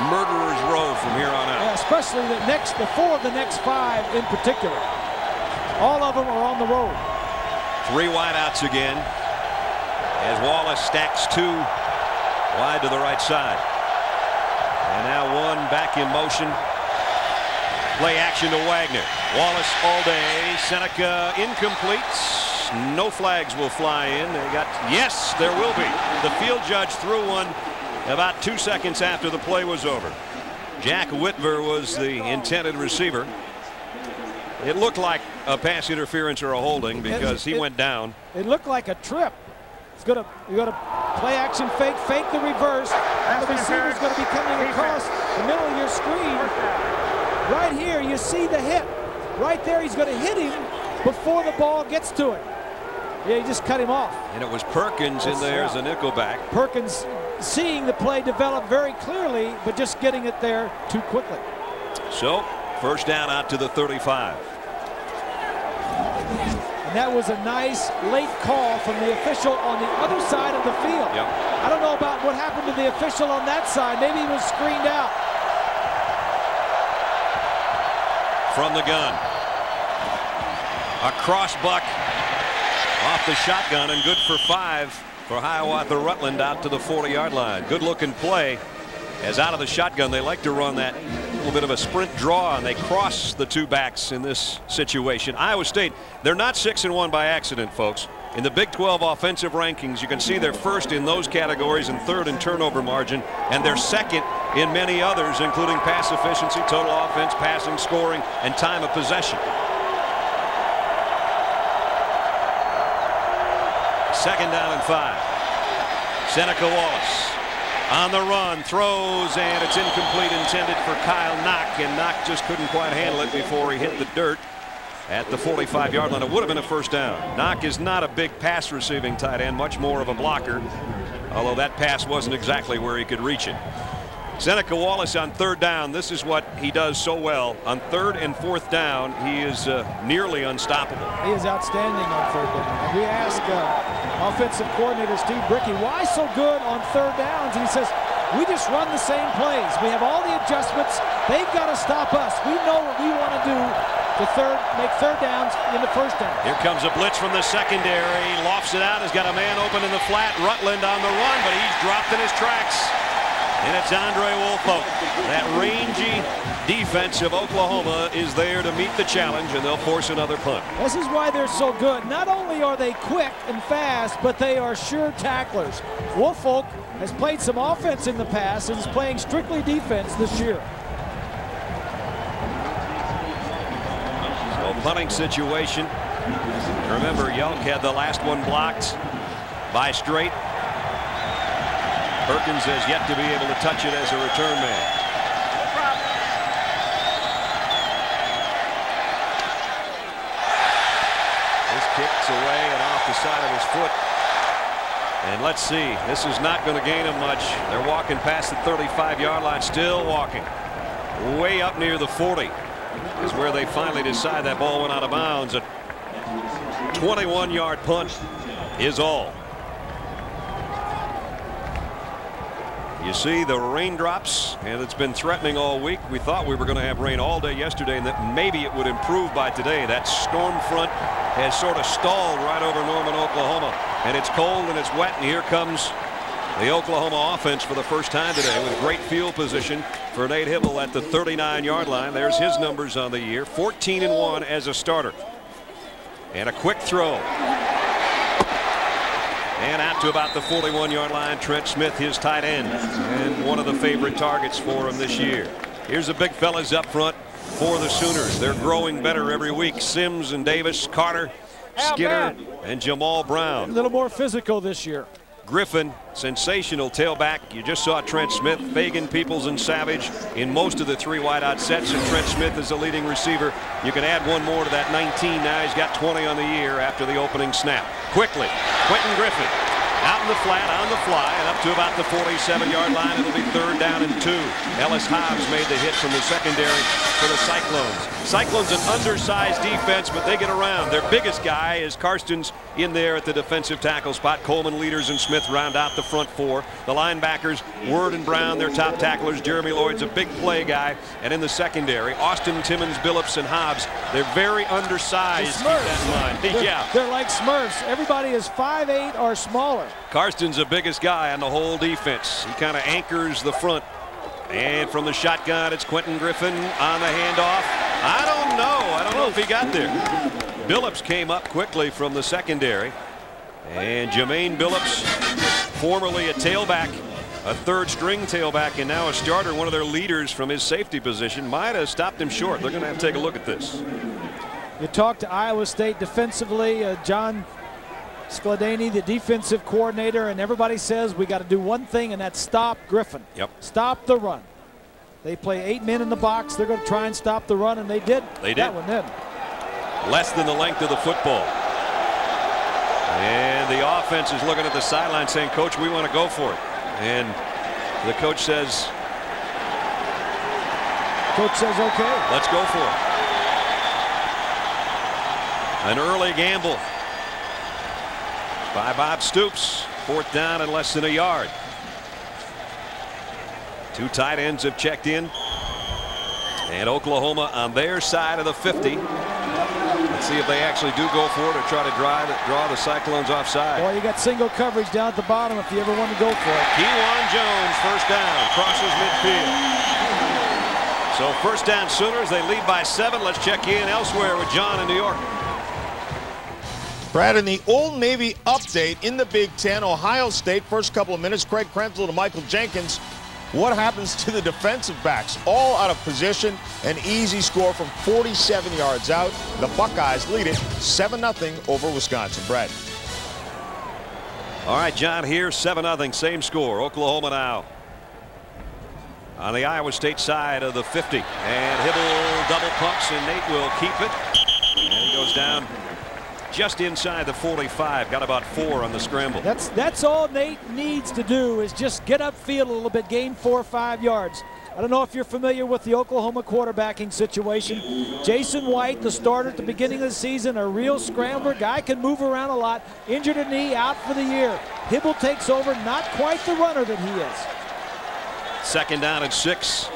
murderer's row from here on out. Yeah, especially the 4 of the next 5 in particular. All of them are on the road. 3 wideouts again as Wallace stacks 2 wide to the right side. And now 1 back in motion. Play action to Wagner. Wallace all day. Seneca incomplete. No flags will fly in. Yes, there will be. The field judge threw one about 2 seconds after the play was over. Jack Whitver was the intended receiver. It looked like a pass interference or a holding because he went down. It looked like a trip. You got to play action fake the reverse. And the receiver's going to be coming across the middle of your screen. Right here, you see the hit. Right there, he's going to hit him before the ball gets to him. Yeah, he just cut him off. And it was Perkins in there as a nickelback. Perkins seeing the play develop very clearly, but just getting it there too quickly. So, first down out to the 35. And that was a nice late call from the official on the other side of the field. Yep. I don't know about what happened to the official on that side. Maybe he was screened out. From the gun. A cross buck off the shotgun and good for 5 for Hiawatha Rutland out to the 40-yard line. Good looking play as out of the shotgun they like to run that little bit of a sprint draw, and they cross the 2 backs in this situation. Iowa State, they're not 6-1 by accident, folks. In the Big 12 offensive rankings, you can see they're first in those categories and 3rd in turnover margin, and they're 2nd in many others, including pass efficiency, total offense, passing, scoring, and time of possession. 2nd down and 5. Seneca Wallace on the run, throws, and it's incomplete, intended for Kyle Knock, and Knock just couldn't quite handle it before he hit the dirt at the 45-yard line. It would have been a first down. Knock is not a big pass receiving tight end, much more of a blocker, although that pass wasn't exactly where he could reach it. Seneca Wallace on 3rd down. This is what he does so well. On 3rd and 4th down, he is nearly unstoppable. He is outstanding on 3rd down. And we asked offensive coordinator Steve Brickey why so good on 3rd downs, and he says we just run the same plays. We have all the adjustments. They've got to stop us. We know what we want to do to make 3rd downs in the 1st down. Here comes a blitz from the secondary. Lofts it out. Has got a man open in the flat. Rutland on the run, but he's dropped in his tracks. And it's Andre Woolfolk. That rangy defense of Oklahoma is there to meet the challenge, and they'll force another punt. This is why they're so good. Not only are they quick and fast, but they are sure tacklers. Woolfolk has played some offense in the past and is playing strictly defense this year. So punting situation. Remember, Yelk had the last one blocked by Straight. Perkins has yet to be able to touch it as a return man. This kicks away and off the side of his foot. And let's see, this is not going to gain him much. They're walking past the 35-yard line, still walking. Way up near the 40 is where they finally decide that ball went out of bounds. A 21-yard punt is all. You see the raindrops, and it's been threatening all week. We thought we were going to have rain all day yesterday and that maybe it would improve by today. That storm front has sort of stalled right over Norman, Oklahoma, and it's cold and it's wet, and here comes the Oklahoma offense for the first time today with great field position for Nate Hibble at the 39-yard line. There's his numbers on the year, 14-1 as a starter. And a quick throw. And out to about the 41-yard line, Trent Smith, his tight end, and one of the favorite targets for him this year. Here's the big fellas up front for the Sooners. They're growing better every week. Sims and Davis, Carter, Skinner, and Jamal Brown. A little more physical this year. Griffin, sensational tailback. You just saw Trent Smith, Fagan, Peoples, and Savage in most of the 3 wideout sets, and Trent Smith is the leading receiver. You can add one more to that 19. Now he's got 20 on the year after the opening snap. Quickly, Quentin Griffin out in the flat on the fly and up to about the 47-yard line. It'll be 3rd down and 2. Ellis Hobbs made the hit from the secondary for the Cyclones. Cyclones an undersized defense, but they get around. Their biggest guy is Karstens in there at the defensive tackle spot. Coleman, Leaders, and Smith round out the front 4. The linebackers, Word and Brown, their top tacklers. Jeremy Lloyd's a big play guy. And in the secondary, Austin, Timmons, Billups, and Hobbs. They're very undersized. Keep that in mind. They're like Smurfs. Everybody is 5'8" or smaller. Karsten's the biggest guy on the whole defense. He kind of anchors the front. And from the shotgun, it's Quentin Griffin on the handoff. I don't know if he got there. Billups came up quickly from the secondary. And Jermaine Billups, formerly a tailback, a 3rd-string tailback, and now a starter, one of their leaders from his safety position, might have stopped him short. They're going to have to take a look at this. You talk to Iowa State defensively, John Skladany, the defensive coordinator, and everybody says we got to do one thing, and that's stop Griffin. Yep. Stop the run. They play 8 men in the box. They're going to try and stop the run, and they did. They did. That one did. Less than the length of the football. And the offense is looking at the sideline saying, Coach, we want to go for it. And the coach says, okay. Let's go for it. An early gamble by Bob Stoops. 4th down and less than a yard. 2 tight ends have checked in. And Oklahoma on their side of the 50. Let's see if they actually do go for it or try to draw the Cyclones offside. Boy, you got single coverage down at the bottom if you ever want to go for it. Kewan Jones, 1st down, crosses midfield. So 1st down Sooners. They lead by 7. Let's check in elsewhere with John in New York. Brad, in the Old Navy update in the Big Ten, Ohio State, first couple of minutes, Craig Krenzel to Michael Jenkins. What happens to the defensive backs? All out of position. An easy score from 47 yards out. The Buckeyes lead it 7-0 over Wisconsin. Brad. All right, John, here 7-0, same score. Oklahoma now on the Iowa State side of the 50. And Hibble double pumps, and Nate will keep it. And he goes down just inside the 45. Got about 4 on the scramble. That's all Nate needs to do, is just get upfield a little bit, gain 4 or 5 yards. I don't know if you're familiar with the Oklahoma quarterbacking situation. Jason White, the starter at the beginning of the season, a real scrambler. Guy can move around a lot. Injured a knee, out for the year. Hibble takes over, not quite the runner that he is. 2nd down and 6.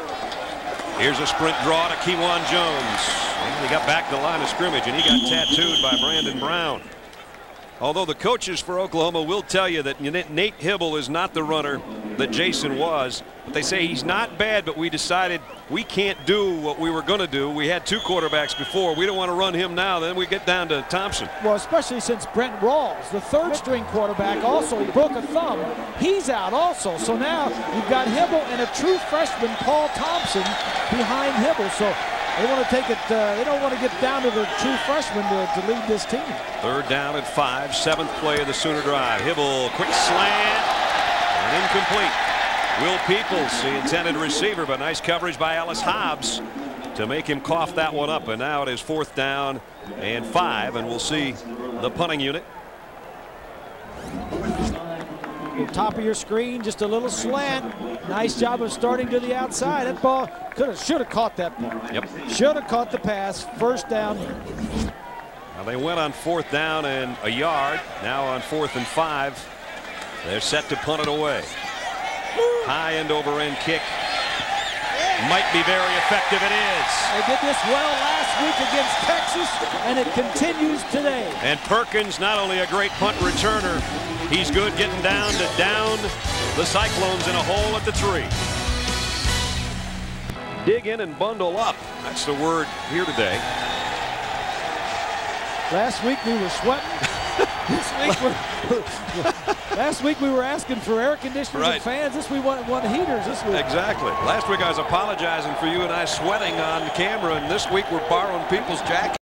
Here's a sprint draw to Kewan Jones. And he got back to the line of scrimmage, and he got tattooed by Brandon Brown. Although the coaches for Oklahoma will tell you that Nate Hibble is not the runner that Jason was. But they say he's not bad, but we decided we can't do what we were going to do. We had 2 quarterbacks before. We don't want to run him now. Then we get down to Thompson. Well, especially since Brent Rawls, the 3rd-string quarterback, also he broke a thumb. He's out also. So now you've got Hibble and a true freshman, Paul Thompson, behind Hibble. So they want to take it. They don't want to get down to the true freshman to lead this team. 3rd down and 5. 7th play of the Sooner drive. Hibble, quick slant, and incomplete. Will Peoples, the intended receiver, but nice coverage by Ellis Hobbs to make him cough that one up. And now it is 4th down and 5, and we'll see the punting unit. Top of your screen, just a little slant. Nice job of starting to the outside. That ball should have caught that ball. Yep. Should have caught the pass. 1st down. Now they went on 4th down and a yard. Now on 4th and 5. They're set to punt it away. High end over end kick. Might be very effective. It is. They did this well last week against Texas, and it continues today. And Perkins, not only a great punt returner, he's good getting down to down the Cyclones in a hole at the 3. Dig in and bundle up. That's the word here today. Last week we were sweating. Last week we were asking for air conditioners and fans. This week we want heaters this week. Exactly. Last week I was apologizing for you and I sweating on camera, and this week we're borrowing people's jackets.